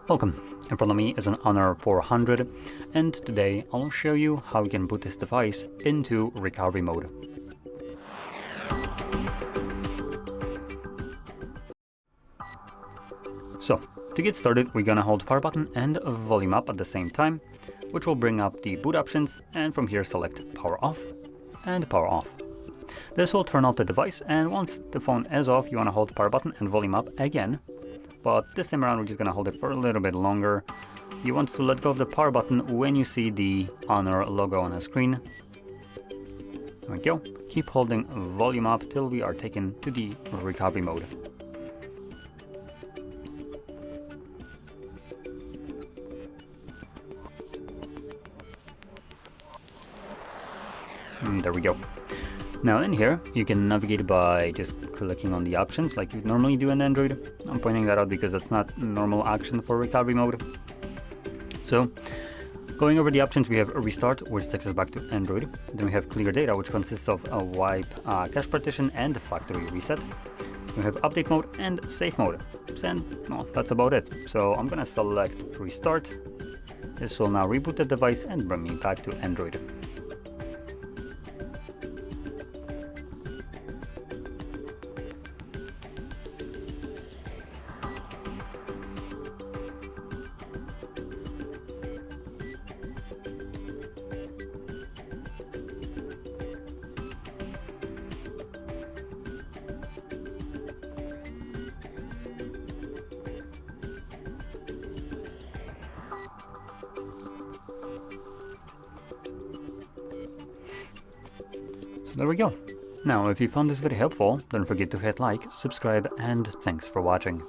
Welcome, in front of me is an Honor 400 and today I'll show you how you can put this device into recovery mode. So, to get started we're gonna hold power button and volume up at the same time, which will bring up the boot options, and from here select power off and power off. This will turn off the device, and once the phone is off you want to hold power button and volume up again. But this time around we're just going to hold it for a little bit longer. You want to let go of the power button when you see the Honor logo on the screen. There we go. Keep holding volume up till we are taken to the recovery mode. There we go. Now in here, you can navigate by just clicking on the options like you normally do in Android. I'm pointing that out because that's not normal action for recovery mode. So, going over the options, we have a restart, which takes us back to Android. Then we have clear data, which consists of a wipe, cache partition, and factory reset. We have update mode and safe mode. And well, that's about it. So I'm gonna select restart. This will now reboot the device and bring me back to Android. There we go. Now, if you found this video helpful, don't forget to hit like, subscribe, and thanks for watching.